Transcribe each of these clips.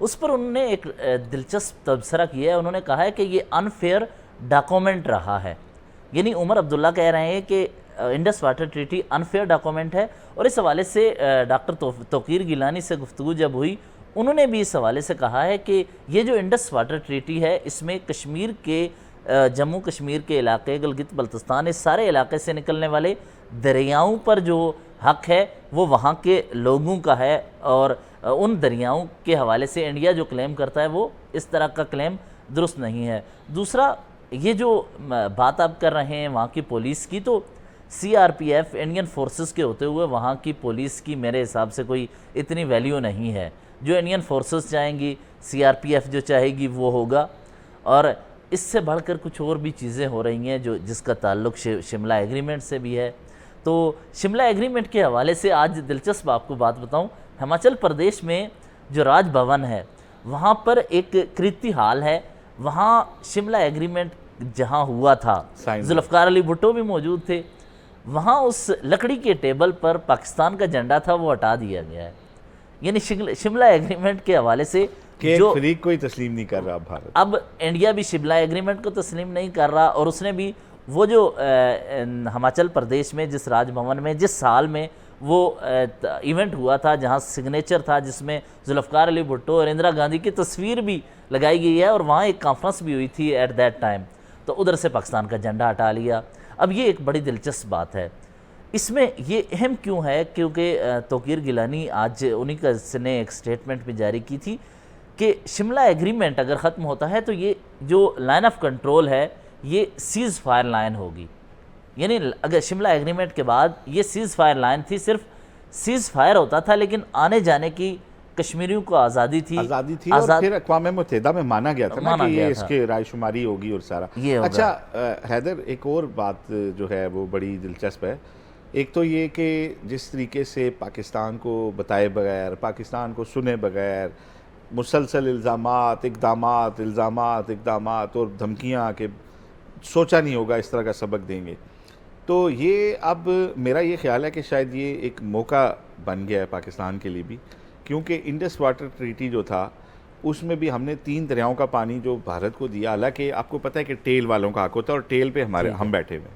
اس پر انہوں نے ایک دلچسپ تبصرہ کیا ہے. انہوں نے کہا ہے کہ یہ انفیئر ڈاکومنٹ رہا ہے. یعنی عمر عبداللہ کہہ رہے ہیں کہ Indus water treaty unfair document ہے. اور اس حوالے سے ڈاکٹر توقیر گیلانی سے گفتگو جب ہوئی, انہوں نے بھی اس حوالے سے کہا ہے کہ یہ جو انڈس واٹر ٹریٹی ہے اس میں کشمیر کے جموں کشمیر کے علاقے, گلگت بلتستان, اس سارے علاقے سے نکلنے والے دریاؤں پر جو حق ہے وہ وہاں کے لوگوں کا ہے, اور ان دریاؤں کے حوالے سے انڈیا جو کلیم کرتا ہے وہ اس طرح کا کلیم درست نہیں ہے. دوسرا, یہ جو بات آپ کر رہے ہیں وہاں کی پولیس کی, تو C R P F Indian forces کے ہوتے ہوئے وہاں کی پولیس کی میرے حساب سے کوئی اتنی ویلیو نہیں ہے. جو انڈین فورسز چاہیں گی, سی آر پی ایف جو چاہے گی وہ ہوگا. اور اس سے بڑھ کر کچھ اور بھی چیزیں ہو رہی ہیں جس کا تعلق شملہ ایگریمنٹ سے بھی ہے. تو شملہ ایگریمنٹ کے حوالے سے آج دلچسپ آپ کو بات بتاؤں, ہماچل پردیش میں جو راج بھون ہے وہاں پر ایک کریتی ہال ہے. وہاں شملہ ایگریمنٹ جہاں ہوا تھا, ذوالفقار علی بھٹو بھی موجود تھے, وہاں اس لکڑی کے ٹیبل پر پاکستان کا جھنڈا تھا وہ ہٹا دیا گیا ہے. یعنی شملہ ایگریمنٹ کے حوالے سے جو فریق کوئی تسلیم نہیں کر رہا بھارت, اب انڈیا بھی شملہ ایگریمنٹ کو تسلیم نہیں کر رہا. اور اس نے بھی وہ جو ہماچل پردیش میں جس راج بھون میں جس سال میں وہ ایونٹ ہوا تھا جہاں سگنیچر تھا جس میں ذوالفقار علی بھٹو اور اندرا گاندھی کی تصویر بھی لگائی گئی ہے, اور وہاں ایک کانفرنس بھی ہوئی تھی ایٹ دیٹ ٹائم, تو ادھر سے پاکستان کا جھنڈا ہٹا لیا. اب یہ ایک بڑی دلچسپ بات ہے. اس میں یہ اہم کیوں ہے, کیونکہ توقیر گیلانی آج انہی کا نے ایک سٹیٹمنٹ بھی جاری کی تھی کہ شملہ ایگریمنٹ اگر ختم ہوتا ہے تو یہ جو لائن آف کنٹرول ہے یہ سیز فائر لائن ہوگی. یعنی اگر شملہ ایگریمنٹ کے بعد یہ سیز فائر لائن تھی, صرف سیز فائر ہوتا تھا لیکن آنے جانے کی کشمیریوں کو آزادی تھی, اور پھر اقوام متحدہ میں مانا گیا تھا نا کہ یہ اس کے رائے شماری ہوگی اور سارا. اچھا حیدر, ایک اور بات جو ہے وہ بڑی دلچسپ ہے. ایک تو یہ کہ جس طریقے سے پاکستان کو بتائے بغیر, پاکستان کو سنے بغیر مسلسل اقدامات اور دھمکیاں کہ سوچا نہیں ہوگا اس طرح کا سبق دیں گے, تو یہ اب میرا یہ خیال ہے کہ شاید یہ ایک موقع بن گیا ہے پاکستان کے لیے بھی, کیونکہ انڈس واٹر ٹریٹی جو تھا اس میں بھی ہم نے 3 دریاؤں کا پانی جو بھارت کو دیا, حالانکہ آپ کو پتہ ہے کہ ٹیل والوں کا حق ہوتا ہے اور ٹیل پہ ہم بیٹھے ہوئے.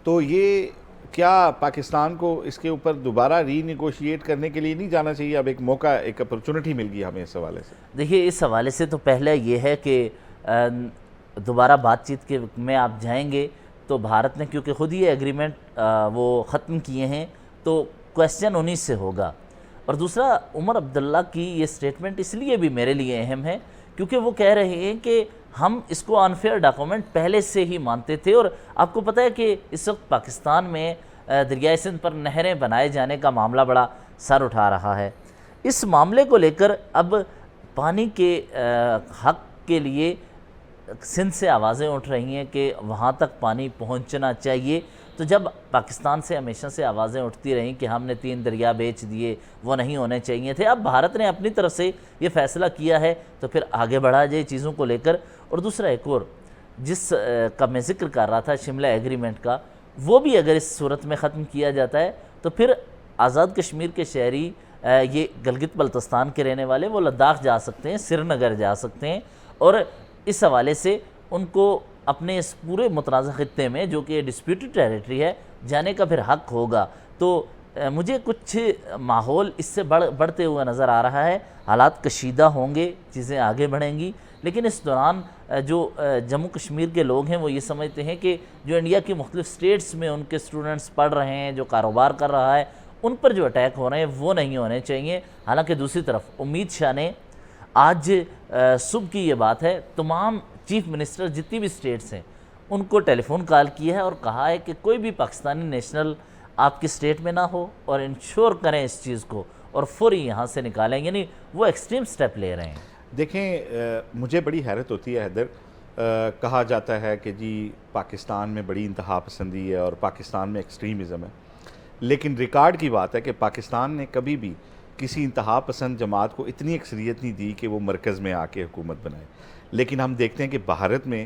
تو یہ کیا پاکستان کو اس کے اوپر دوبارہ ری نیگوشیٹ کرنے کے لیے نہیں جانا چاہیے؟ اب ایک موقع, ایک اپرچونٹی مل گئی ہمیں اس حوالے سے. دیکھیے اس حوالے سے تو پہلے یہ ہے کہ دوبارہ بات چیت کے میں آپ جائیں گے تو بھارت نے کیونکہ خود یہ ایگریمنٹ وہ ختم کیے ہیں تو کویسچن انہی سے ہوگا. اور دوسرا, عمر عبداللہ کی یہ سٹیٹمنٹ اس لیے بھی میرے لیے اہم ہے کیونکہ وہ کہہ رہے ہیں کہ ہم اس کو انفیئر ڈاکومنٹ پہلے سے ہی مانتے تھے. اور آپ کو پتہ ہے کہ اس وقت پاکستان میں دریائے سندھ پر نہریں بنائے جانے کا معاملہ بڑا سر اٹھا رہا ہے. اس معاملے کو لے کر اب پانی کے حق کے لیے سندھ سے آوازیں اٹھ رہی ہیں کہ وہاں تک پانی پہنچنا چاہیے. تو جب پاکستان سے ہمیشہ سے آوازیں اٹھتی رہیں کہ ہم نے 3 دریا بیچ دیے, وہ نہیں ہونے چاہیے تھے, اب بھارت نے اپنی طرف سے یہ فیصلہ کیا ہے تو پھر آگے بڑھا جائے چیزوں کو لے کر. اور دوسرا ایک اور جس کا میں ذکر کر رہا تھا شملہ ایگریمنٹ کا, وہ بھی اگر اس صورت میں ختم کیا جاتا ہے تو پھر آزاد کشمیر کے شہری, یہ گلگت بلتستان کے رہنے والے, وہ لداخ جا سکتے ہیں, سری نگر جا سکتے ہیں, اور اس حوالے سے ان کو اپنے اس پورے متنازع خطے میں جو کہ ڈسپیوٹڈ ٹیریٹری ہے جانے کا پھر حق ہوگا. تو مجھے کچھ ماحول اس سے بڑھتے ہوئے نظر آ رہا ہے. حالات کشیدہ ہوں گے, چیزیں آگے بڑھیں گی, لیکن اس دوران جو جموں کشمیر کے لوگ ہیں وہ یہ سمجھتے ہیں کہ جو انڈیا کی مختلف سٹیٹس میں ان کے اسٹوڈنٹس پڑھ رہے ہیں, جو کاروبار کر رہا ہے, ان پر جو اٹیک ہو رہے ہیں وہ نہیں ہونے چاہیے. حالانکہ دوسری طرف امید شاہ نے آج صبح کی یہ بات ہے, تمام چیف منسٹر جتنی بھی سٹیٹس ہیں ان کو ٹیلی فون کال کیا ہے اور کہا ہے کہ کوئی بھی پاکستانی نیشنل آپ کی سٹیٹ میں نہ ہو, اور انشور کریں اس چیز کو اور فوری یہاں سے نکالیں. یعنی وہ ایکسٹریم سٹیپ لے رہے ہیں. دیکھیں, مجھے بڑی حیرت ہوتی ہے حیدر, کہا جاتا ہے کہ جی پاکستان میں بڑی انتہا پسندی ہے اور پاکستان میں ایکسٹریمزم ہے, لیکن ریکارڈ کی بات ہے کہ پاکستان نے کبھی بھی کسی انتہا پسند جماعت کو اتنی اکثریت نہیں دی کہ وہ مرکز میں آ کے حکومت بنائے. لیکن ہم دیکھتے ہیں کہ بھارت میں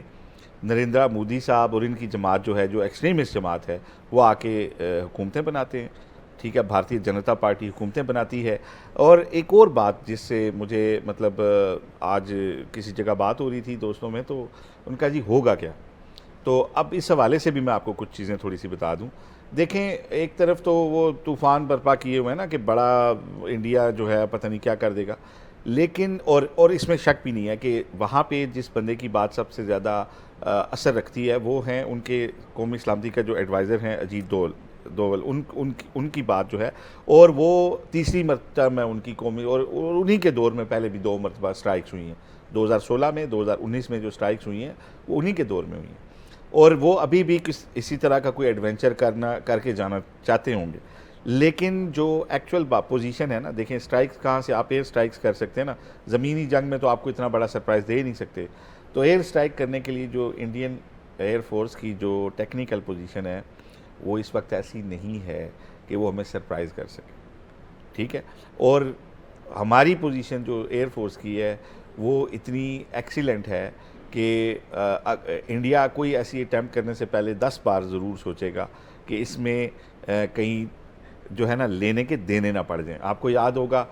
نریندرا مودی صاحب اور ان کی جماعت جو ہے, جو ایکسٹریمسٹ جماعت ہے, وہ آ کے حکومتیں بناتے ہیں. ٹھیک ہے، بھارتیہ جنتا پارٹی حکومتیں بناتی ہے. اور ایک اور بات جس سے مجھے مطلب آج کسی جگہ بات ہو رہی تھی دوستوں میں، تو ان کا جی ہوگا کیا. تو اب اس حوالے سے بھی میں آپ کو کچھ چیزیں تھوڑی سی بتا دوں. دیکھیں، ایک طرف تو وہ طوفان برپا کیے ہوئے ہیں نا کہ بڑا انڈیا جو ہے پتہ نہیں کیا کر دے گا، لیکن اور اس میں شک بھی نہیں ہے کہ وہاں پہ جس بندے کی بات سب سے زیادہ اثر رکھتی ہے وہ ہیں ان کے قومی سلامتی کا جو ایڈوائزر ہیں اجیت دوول. ان کی بات جو ہے، اور وہ تیسری مرتبہ میں ان کی قومی، اور انہی کے دور میں پہلے بھی 2 مرتبہ سٹرائکس ہوئی ہیں. 2016 میں، 2019 میں جو سٹرائکس ہوئی ہیں وہ انہی کے دور میں ہوئی ہیں. اور وہ ابھی بھی اسی طرح کا کوئی ایڈونچر کر کے جانا چاہتے ہوں گے. لیکن جو ایکچول پوزیشن ہے نا، دیکھیں سٹرائکس کہاں سے، آپ ایئر سٹرائکس کر سکتے ہیں نا، زمینی جنگ میں تو آپ کو اتنا بڑا سرپرائز دے ہی نہیں سکتے. تو ایئر سٹرائک کرنے کے لیے جو انڈین ایئر فورس کی جو ٹیکنیکل پوزیشن ہے وہ اس وقت ایسی نہیں ہے کہ وہ ہمیں سرپرائز کر سکے. ٹھیک ہے، اور ہماری پوزیشن جو ایئر فورس کی ہے وہ اتنی ایکسیلنٹ ہے کہ انڈیا کوئی ایسی اٹیمپٹ کرنے سے پہلے 10 بار ضرور سوچے گا کہ اس میں کہیں جو ہے نا لینے کے دینے نہ پڑ جائیں. آپ کو یاد ہوگا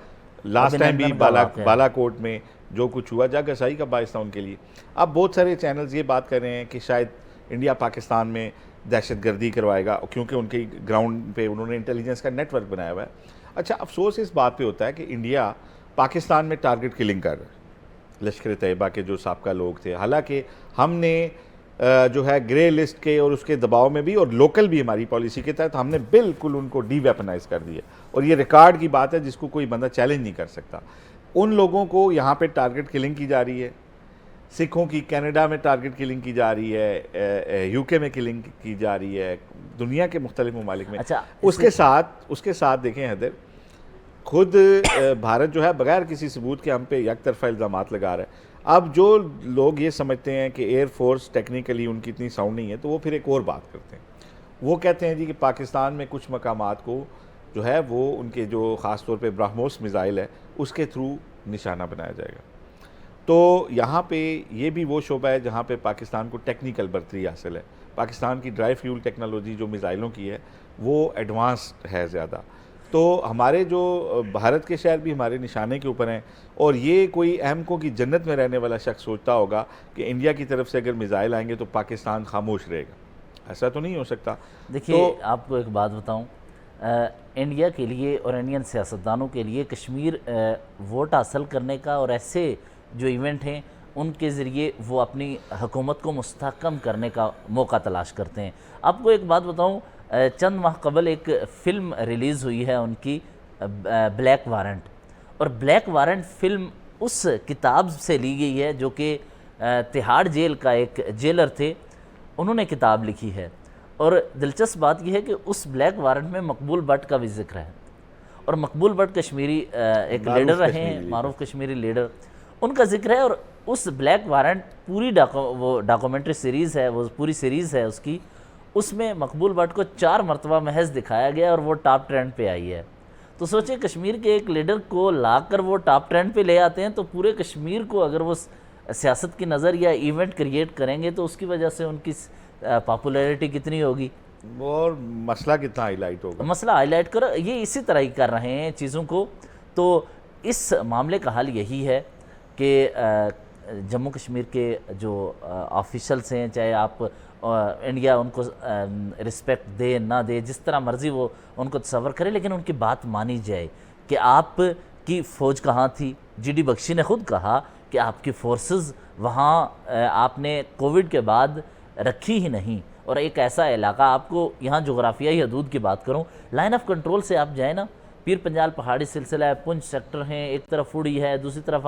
لاسٹ ٹائم بھی بالا کوٹ میں جو کچھ ہوا جا گسائی کا باعث تھا ان کے لیے. اب بہت سارے چینلز یہ بات کر رہے ہیں کہ شاید انڈیا پاکستان میں دہشت گردی کروائے گا کیونکہ ان کی گراؤنڈ پہ انہوں نے انٹیلیجنس کا نیٹ ورک بنایا ہوا ہے. اچھا، افسوس اس بات پہ ہوتا ہے کہ انڈیا پاکستان میں ٹارگٹ کلنگ کر رہا ہے لشکر طیبہ کے جو سابقہ لوگ تھے. حالانکہ ہم نے جو ہے گرے لسٹ کے اور اس کے دباؤ میں بھی اور لوکل بھی ہماری پالیسی کے تحت ہم نے بالکل ان کو ڈی ویپنائز کر دیا. اور یہ ریکارڈ کی بات ہے جس کو کوئی بندہ چیلنج نہیں کر سکتا. ان لوگوں کو یہاں پہ ٹارگٹ کلنگ کی جا رہی ہے، سکھوں کی کینیڈا میں ٹارگٹ کلنگ کی جا رھی ہے، یو کے میں کلنگ کی جا رہی ہے، دنیا کے مختلف ممالک میں. اس کے ساتھ دیکھیں حیدر، خود بھارت جو ہے بغیر کسی ثبوت کے ہم پہ یک طرفہ الزامات لگا رہا ہے. اب جو لوگ یہ سمجھتے ہیں کہ ایئر فورس ٹیکنیکلی ان کی اتنی ساؤنڈ نہیں ہے تو وہ پھر ایک اور بات کرتے ہیں. وہ کہتے ہیں جی کہ پاکستان میں کچھ مقامات کو جو ہے وہ ان کے جو خاص طور پہ برہموس میزائل ہے اس کے تھرو نشانہ بنایا جائے گا. تو یہاں پہ یہ بھی وہ شعبہ ہے جہاں پہ پاکستان کو ٹیکنیکل برتری حاصل ہے. پاکستان کی ڈرائی فیول ٹیکنالوجی جو میزائلوں کی ہے وہ ایڈوانسڈ ہے زیادہ. تو ہمارے جو بھارت کے شہر بھی ہمارے نشانے کے اوپر ہیں. اور یہ کوئی احمقوں کی جنت میں رہنے والا شخص سوچتا ہوگا کہ انڈیا کی طرف سے اگر میزائل آئیں گے تو پاکستان خاموش رہے گا. ایسا تو نہیں ہو سکتا. دیکھیے، آپ کو ایک بات بتاؤں، انڈیا کے لیے اور انڈین سیاستدانوں کے لیے کشمیر ووٹ حاصل کرنے کا اور ایسے جو ایونٹ ہیں ان کے ذریعے وہ اپنی حکومت کو مستحکم کرنے کا موقع تلاش کرتے ہیں. آپ کو ایک بات بتاؤں، چند ماہ قبل ایک فلم ریلیز ہوئی ہے ان کی، بلیک وارنٹ. اور بلیک وارنٹ فلم اس کتاب سے لی گئی ہے جو کہ تہاڑ جیل کا ایک جیلر تھے، انہوں نے کتاب لکھی ہے. اور دلچسپ بات یہ ہے کہ اس بلیک وارنٹ میں مقبول بٹ کا بھی ذکر ہے. اور مقبول بٹ کشمیری ایک لیڈر رہے ہیں، معروف کشمیری لیڈر، ان کا ذکر ہے. اور اس بلیک وارنٹ پوری وہ ڈاکومنٹری سیریز ہے، وہ پوری سیریز ہے اس میں مقبول بٹ کو 4 مرتبہ محض دکھایا گیا اور وہ ٹاپ ٹرینڈ پہ آئی ہے. تو سوچیں، کشمیر کے ایک لیڈر کو لا کر وہ ٹاپ ٹرینڈ پہ لے آتے ہیں تو پورے کشمیر کو اگر وہ سیاست کی نظر یا ایونٹ کریٹ کریں گے تو اس کی وجہ سے ان کی پاپولیرٹی کتنی ہوگی اور مسئلہ کتنا ہائی لائٹ ہوگا. مسئلہ ہائی لائٹ کر یہ اسی طرح ہی کر رہے ہیں چیزوں کو. تو اس معاملے کا حل یہی ہے کہ جموں کشمیر کے جو آفیشلز ہیں، چاہے آپ انڈیا ان کو رسپیکٹ دے نہ دے، جس طرح مرضی وہ ان کو تصور کرے، لیکن ان کی بات مانی جائے کہ آپ کی فوج کہاں تھی. جی ڈی بخشی نے خود کہا کہ آپ کی فورسز وہاں آپ نے کووڈ کے بعد رکھی ہی نہیں. اور ایک ایسا علاقہ، آپ کو یہاں جغرافیائی حدود کی بات کروں، لائن آف کنٹرول سے آپ جائیں نا، پیر پنجال پہاڑی سلسلہ ہے، پنچ سیکٹر ہیں، ایک طرف اڑی ہے، دوسری طرف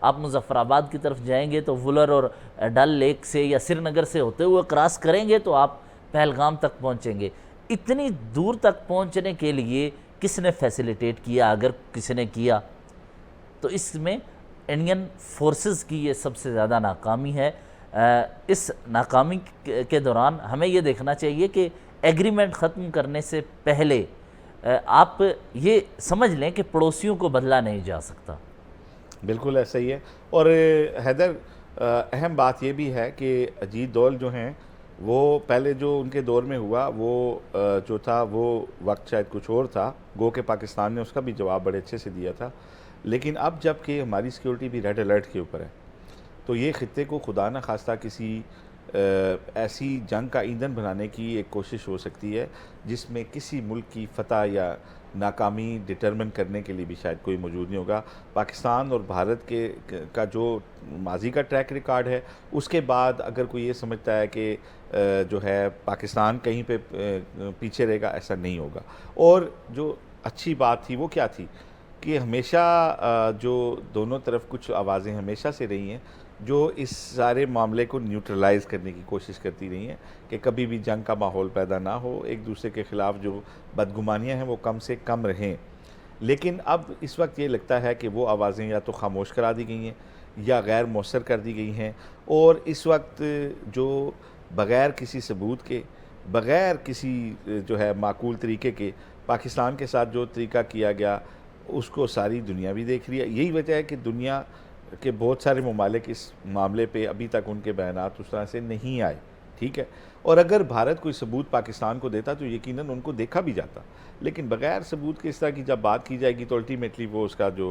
آپ مظفر آباد کی طرف جائیں گے تو وولر اور ڈل لیک سے یا سری نگر سے ہوتے ہوئے کراس کریں گے تو آپ پہلگام تک پہنچیں گے. اتنی دور تک پہنچنے کے لیے کس نے فیسیلیٹیٹ کیا؟ اگر کسی نے کیا تو اس میں انڈین فورسز کی یہ سب سے زیادہ ناکامی ہے. اس ناکامی کے دوران ہمیں یہ دیکھنا چاہیے کہ ایگریمنٹ ختم کرنے سے پہلے آپ یہ سمجھ لیں کہ پڑوسیوں کو بدلا نہیں جا سکتا. بالکل ایسا ہی ہے. اور حیدر، اہم بات یہ بھی ہے کہ اجیت دول جو ہیں وہ پہلے جو ان کے دور میں ہوا وہ جو تھا وہ وقت شاید کچھ اور تھا، گو کہ پاکستان نے اس کا بھی جواب بڑے اچھے سے دیا تھا، لیکن اب جب کہ ہماری سیکیورٹی بھی ریڈ الرٹ کے اوپر ہے تو یہ خطے کو خدا نہ خواستہ کسی ایسی جنگ کا ایندھن بنانے کی ایک کوشش ہو سکتی ہے جس میں کسی ملک کی فتح یا ناکامی ڈٹرمن کرنے کے لیے بھی شاید کوئی موجود نہیں ہوگا۔ پاکستان اور بھارت کا جو ماضی کا ٹریک ریکارڈ ہے، اس کے بعد اگر کوئی یہ سمجھتا ہے کہ جو ہے پاکستان کہیں پہ پیچھے رہے گا، ایسا نہیں ہوگا۔ اور جو اچھی بات تھی وہ کیا تھی کہ ہمیشہ جو دونوں طرف کچھ آوازیں ہمیشہ سے رہی ہیں جو اس سارے معاملے کو نیوٹرلائز کرنے کی کوشش کرتی رہی ہیں کہ کبھی بھی جنگ کا ماحول پیدا نہ ہو، ایک دوسرے کے خلاف جو بدگمانیاں ہیں وہ کم سے کم رہیں۔ لیکن اب اس وقت یہ لگتا ہے کہ وہ آوازیں یا تو خاموش کرا دی گئی ہیں یا غیر مؤثر کر دی گئی ہیں، اور اس وقت جو بغیر کسی ثبوت کے، بغیر کسی جو ہے معقول طریقے کے پاکستان کے ساتھ جو طریقہ کیا گیا اس کو ساری دنیا بھی دیکھ رہی ہے۔ یہی وجہ ہے کہ دنیا کے بہت سارے ممالک اس معاملے پہ ابھی تک ان کے بیانات اس طرح سے نہیں آئے، ٹھیک ہے۔ اور اگر بھارت کوئی ثبوت پاکستان کو دیتا تو یقیناً ان کو دیکھا بھی جاتا، لیکن بغیر ثبوت کے اس طرح کی جب بات کی جائے گی تو الٹیمیٹلی وہ اس کا جو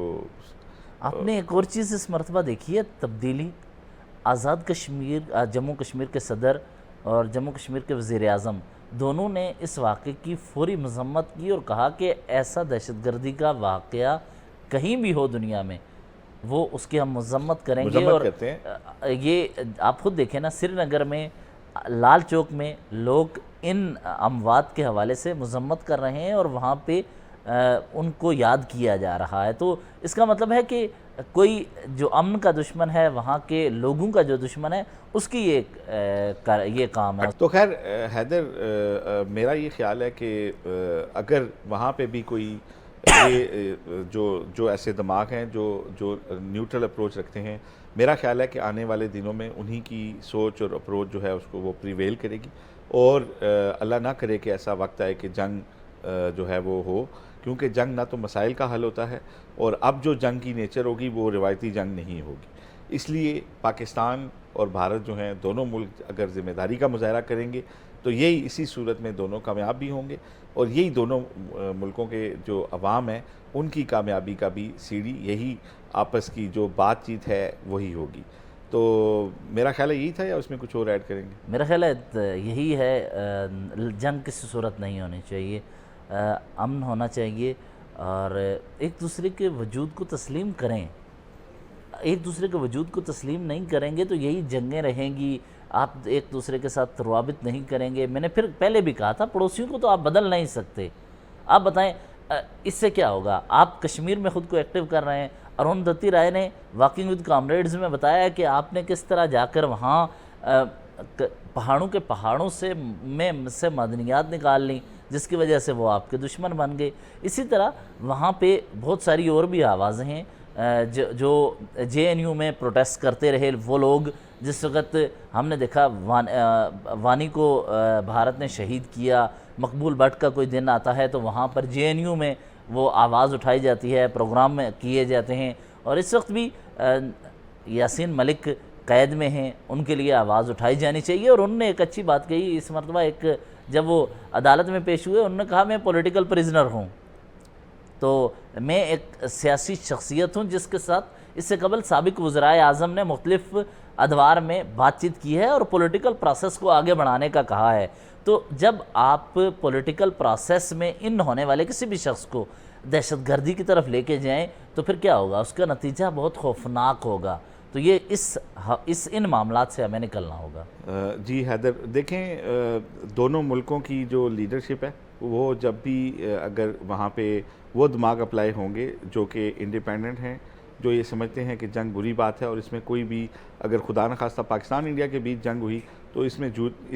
آپ نے ایک اور چیز اس مرتبہ دیکھی ہے، تبدیلی۔ آزاد کشمیر، جموں کشمیر کے صدر اور جموں کشمیر کے وزیر اعظم دونوں نے اس واقعے کی فوری مذمت کی اور کہا کہ ایسا دہشت گردی کا واقعہ کہیں بھی ہو دنیا میں وہ اس کی ہم مذمت کریں گے۔ اور کرتے ہیں۔ یہ آپ خود دیکھیں نا، سری نگر میں لال چوک میں لوگ ان اموات کے حوالے سے مذمت کر رہے ہیں اور وہاں پہ ان کو یاد کیا جا رہا ہے۔ تو اس کا مطلب ہے کہ کوئی جو امن کا دشمن ہے، وہاں کے لوگوں کا جو دشمن ہے، اس کی یہ کام ہے۔ تو خیر حیدر، میرا یہ خیال ہے کہ اگر وہاں پہ بھی کوئی یہ جو ایسے دماغ ہیں جو نیوٹرل اپروچ رکھتے ہیں، میرا خیال ہے کہ آنے والے دنوں میں انہی کی سوچ اور اپروچ جو ہے اس کو وہ پریویل کرے گی، اور اللہ نہ کرے کہ ایسا وقت آئے کہ جنگ جو ہے وہ ہو، کیونکہ جنگ نہ تو مسائل کا حل ہوتا ہے، اور اب جو جنگ کی نیچر ہوگی وہ روایتی جنگ نہیں ہوگی۔ اس لیے پاکستان اور بھارت جو ہیں دونوں ملک اگر ذمہ داری کا مظاہرہ کریں گے تو یہی اسی صورت میں دونوں کامیاب بھی ہوں گے، اور یہی دونوں ملکوں کے جو عوام ہیں ان کی کامیابی کا بھی سیڑھی، یہی آپس کی جو بات چیت ہے وہی ہوگی۔ تو میرا خیال ہے یہی تھا، یا اس میں کچھ اور ایڈ کریں گے؟ میرا خیال ہے یہی ہے، جنگ کسی صورت نہیں ہونی چاہیے، امن ہونا چاہیے، اور ایک دوسرے کے وجود کو تسلیم کریں۔ ایک دوسرے کے وجود کو تسلیم نہیں کریں گے تو یہی جنگیں رہیں گی، آپ ایک دوسرے کے ساتھ روابط نہیں کریں گے۔ میں نے پھر پہلے بھی کہا تھا، پڑوسیوں کو تو آپ بدل نہیں سکتے۔ آپ بتائیں اس سے کیا ہوگا؟ آپ کشمیر میں خود کو ایکٹیو کر رہے ہیں۔ اروندھتی رائے نے واکنگ ود کامریڈز میں بتایا ہے کہ آپ نے کس طرح جا کر وہاں پہاڑوں سے معدنیات نکال لیں، جس کی وجہ سے وہ آپ کے دشمن بن گئے۔ اسی طرح وہاں پہ بہت ساری اور بھی آوازیں ہیں جو جے این یو میں پروٹیسٹ کرتے رہے وہ لوگ، جس وقت ہم نے دیکھا وانی کو بھارت نے شہید کیا، مقبول بٹ کا کوئی دن آتا ہے تو وہاں پر جے این یو میں وہ آواز اٹھائی جاتی ہے، پروگرام میں کیے جاتے ہیں، اور اس وقت بھی یاسین ملک قید میں ہیں، ان کے لیے آواز اٹھائی جانی چاہیے۔ اور انہوں نے ایک اچھی بات کہی اس مرتبہ، جب وہ عدالت میں پیش ہوئے انہوں نے کہا میں پولیٹیکل پریزنر ہوں، تو میں ایک سیاسی شخصیت ہوں جس کے ساتھ اس سے قبل سابق وزرائے اعظم نے مختلف ادوار میں بات چیت کی ہے اور پولیٹیکل پروسیس کو آگے بڑھانے کا کہا ہے۔ تو جب آپ پولیٹیکل پروسیس میں ان ہونے والے کسی بھی شخص کو دہشت گردی کی طرف لے کے جائیں تو پھر کیا ہوگا؟ اس کا نتیجہ بہت خوفناک ہوگا۔ تو یہ ان معاملات سے ہمیں نکلنا ہوگا۔ جی حیدر، دیکھیں دونوں ملکوں کی جو لیڈرشپ ہے وہ جب بھی اگر وہاں پہ وہ دماغ اپلائی ہوں گے جو کہ انڈیپینڈنٹ ہیں، جو یہ سمجھتے ہیں کہ جنگ بری بات ہے اور اس میں کوئی بھی اگر خدا نخواستہ پاکستان انڈیا کے بیچ جنگ ہوئی تو اس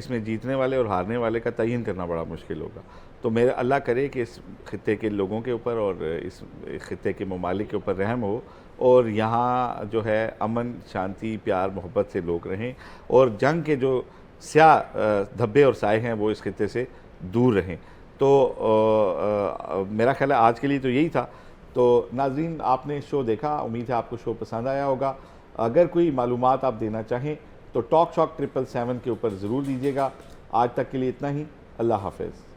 میں جیتنے والے اور ہارنے والے کا تعین کرنا بڑا مشکل ہوگا۔ تو میرا اللہ کرے کہ اس خطے کے لوگوں کے اوپر اور اس خطے کے ممالک کے اوپر رحم ہو، اور یہاں جو ہے امن، شانتی، پیار، محبت سے لوگ رہیں، اور جنگ کے جو سیاہ دھبے اور سائے ہیں وہ اس خطے سے دور رہیں۔ تو میرا خیال ہے آج کے لیے تو یہی تھا۔ تو ناظرین، آپ نے شو دیکھا، امید ہے آپ کو شو پسند آیا ہوگا۔ اگر کوئی معلومات آپ دینا چاہیں تو ٹاک شاک 777 کے اوپر ضرور دیجیے گا. آج تک کے لیے اتنا ہی. اللہ حافظ.